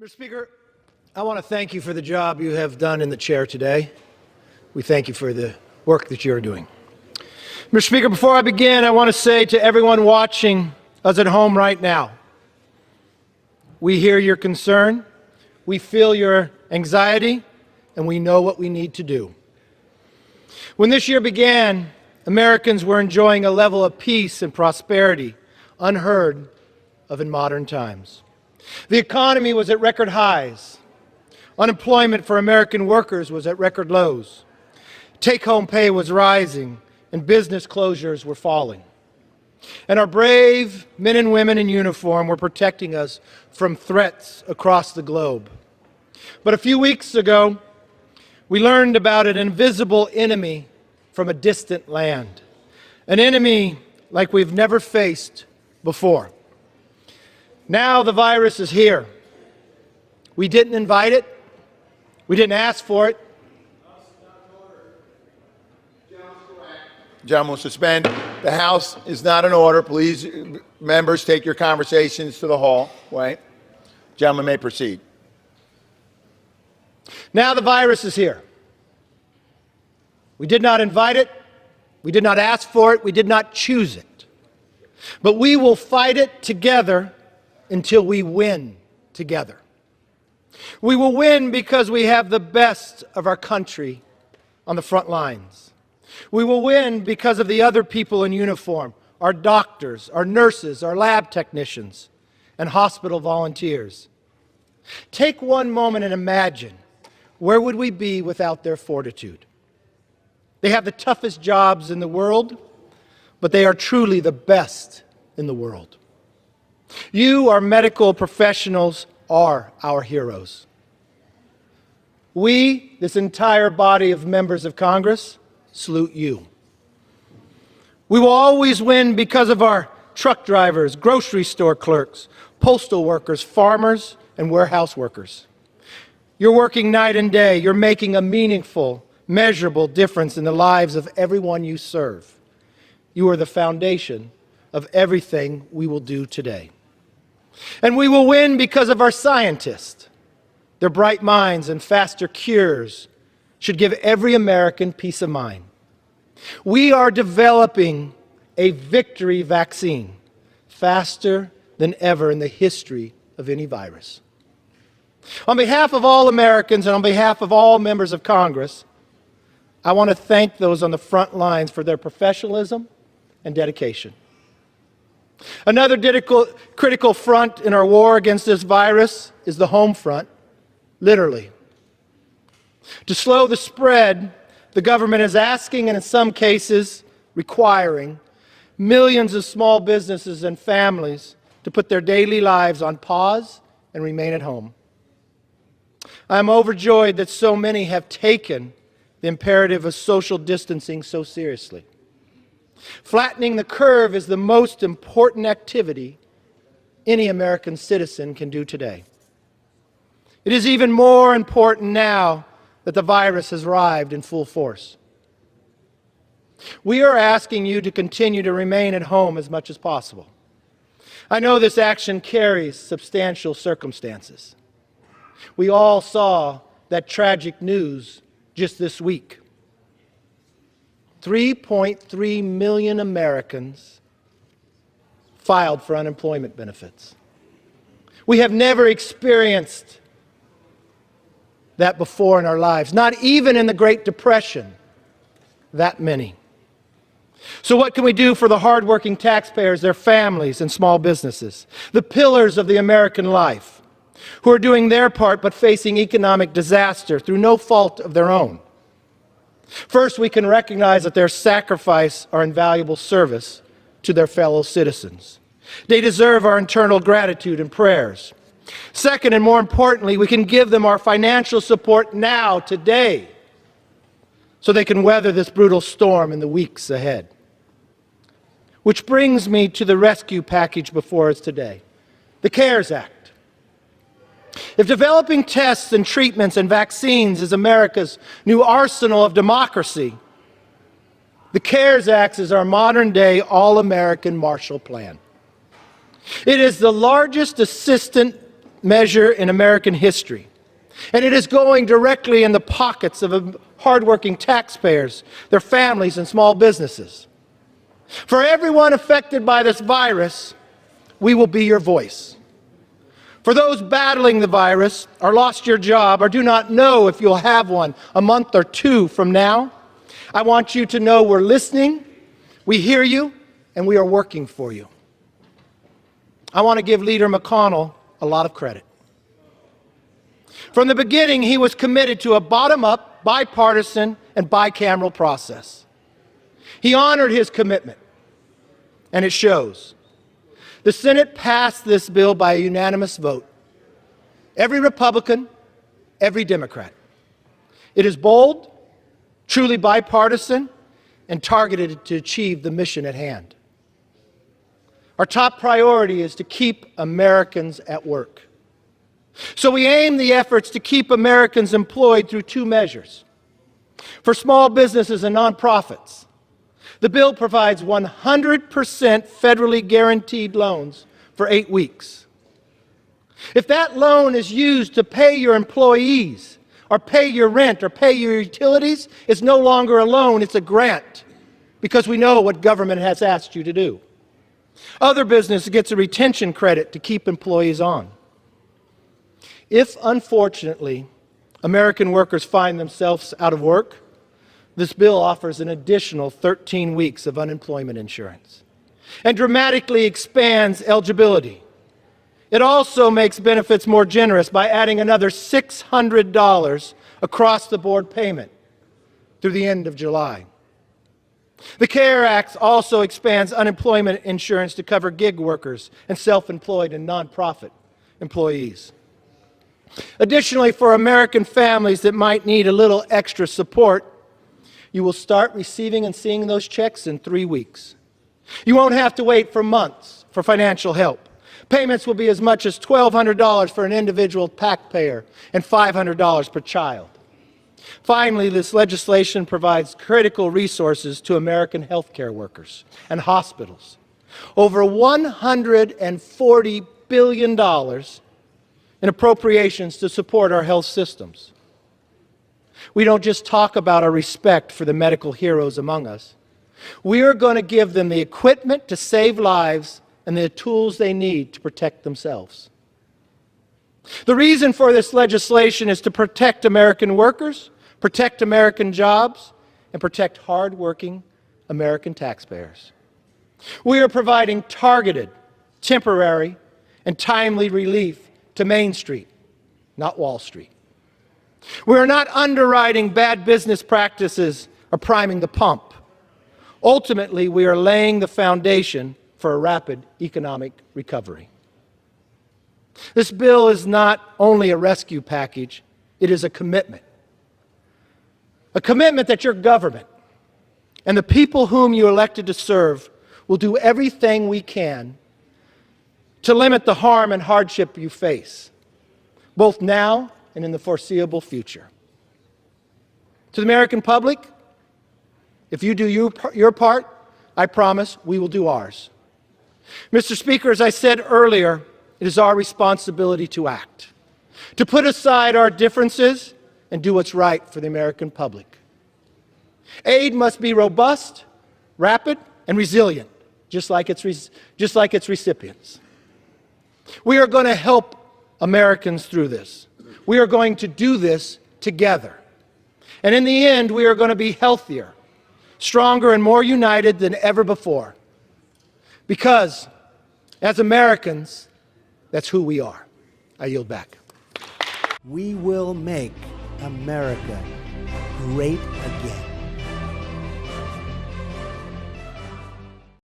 Mr. Speaker, I want to thank you for the job you have done in the chair today. We thank you for the work that you're doing. Mr. Speaker, before I begin, I want to say to everyone watching us at home right now, we hear your concern, we feel your anxiety, and we know what we need to do. When this year began, Americans were enjoying a level of peace and prosperity unheard of in modern times. The economy was at record highs. Unemployment for American workers was at record lows. Take-home pay was rising, and business closures were falling. And our brave men and women in uniform were protecting us from threats across the globe. But a few weeks ago, we learned about an invisible enemy from a distant land, an enemy like we've never faced before. Now the virus is here. We didn't invite it. We didn't ask for it. Gentlemen, will suspend. The House is not in order. Please, members, take your conversations to the hallway. Gentlemen may proceed. Now the virus is here. We did not invite it. We did not ask for it. We did not choose it. But we will fight it together until we win together. We will win because we have the best of our country on the front lines. We will win because of the other people in uniform, our doctors, our nurses, our lab technicians, and hospital volunteers. Take one moment and imagine, where would we be without their fortitude? They have the toughest jobs in the world, but they are truly the best in the world. You, our medical professionals, are our heroes. We, this entire body of members of Congress, salute you. We will always win because of our truck drivers, grocery store clerks, postal workers, farmers, and warehouse workers. You're working night and day. You're making a meaningful, measurable difference in the lives of everyone you serve. You are the foundation of everything we will do today. And we will win because of our scientists. Their bright minds and faster cures should give every American peace of mind. We are developing a victory vaccine faster than ever in the history of any virus. On behalf of all Americans and on behalf of all members of Congress, I want to thank those on the front lines for their professionalism and dedication. Another critical front in our war against this virus is the home front, literally. To slow the spread, the government is asking, and in some cases requiring, millions of small businesses and families to put their daily lives on pause and remain at home. I am overjoyed that so many have taken the imperative of social distancing so seriously. Flattening the curve is the most important activity any American citizen can do today. It is even more important now that the virus has arrived in full force. We are asking you to continue to remain at home as much as possible. I know this action carries substantial circumstances. We all saw that tragic news just this week. 3.3 million Americans filed for unemployment benefits. We have never experienced that before in our lives, not even in the Great Depression, that many. So what can we do for the hardworking taxpayers, their families, and small businesses, the pillars of the American life, who are doing their part but facing economic disaster through no fault of their own? First, we can recognize that their sacrifice are invaluable service to their fellow citizens. They deserve our eternal gratitude and prayers. Second, and more importantly, we can give them our financial support now, today, so they can weather this brutal storm in the weeks ahead. Which brings me to the rescue package before us today, the CARES Act. If developing tests and treatments and vaccines is America's new arsenal of democracy, the CARES Act is our modern-day all-American Marshall Plan. It is the largest assistance measure in American history. And it is going directly in the pockets of hardworking taxpayers, their families, and small businesses. For everyone affected by this virus, we will be your voice. For those battling the virus, or lost your job, or do not know if you'll have one a month or two from now, I want you to know we're listening, we hear you, and we are working for you. I want to give Leader McConnell a lot of credit. From the beginning, he was committed to a bottom-up, bipartisan, and bicameral process. He honored his commitment, and it shows. The Senate passed this bill by a unanimous vote. Every Republican, every Democrat. It is bold, truly bipartisan, and targeted to achieve the mission at hand. Our top priority is to keep Americans at work. So we aim the efforts to keep Americans employed through two measures. For small businesses and nonprofits, the bill provides 100% federally guaranteed loans for 8 weeks. If that loan is used to pay your employees, or pay your rent, or pay your utilities, it's no longer a loan, it's a grant, because we know what government has asked you to do. Other business gets a retention credit to keep employees on. If, unfortunately, American workers find themselves out of work, this bill offers an additional 13 weeks of unemployment insurance and dramatically expands eligibility. It also makes benefits more generous by adding another $600 across the board payment through the end of July. The CARE Act also expands unemployment insurance to cover gig workers and self-employed and nonprofit employees. Additionally, for American families that might need a little extra support, you will start receiving and seeing those checks in 3 weeks. You won't have to wait for months for financial help. Payments will be as much as $1,200 for an individual taxpayer and $500 per child. Finally, this legislation provides critical resources to American healthcare workers and hospitals. Over $140 billion in appropriations to support our health systems. We don't just talk about our respect for the medical heroes among us. We are going to give them the equipment to save lives and the tools they need to protect themselves. The reason for this legislation is to protect American workers, protect American jobs, and protect hard-working American taxpayers. We are providing targeted, temporary, and timely relief to Main Street, not Wall Street. We are not underwriting bad business practices or priming the pump. Ultimately, we are laying the foundation for a rapid economic recovery. This bill is not only a rescue package, it is a commitment. A commitment that your government and the people whom you elected to serve will do everything we can to limit the harm and hardship you face, both now and in the foreseeable future. To the American public, if you do your part, I promise we will do ours. Mr. Speaker, as I said earlier, it is our responsibility to act, to put aside our differences and do what's right for the American public. Aid must be robust, rapid, and resilient, just like its recipients. We are going to help Americans through this. We are going to do this together. And in the end, we are going to be healthier, stronger, and more united than ever before. Because, as Americans, that's who we are. I yield back. We will make America great again.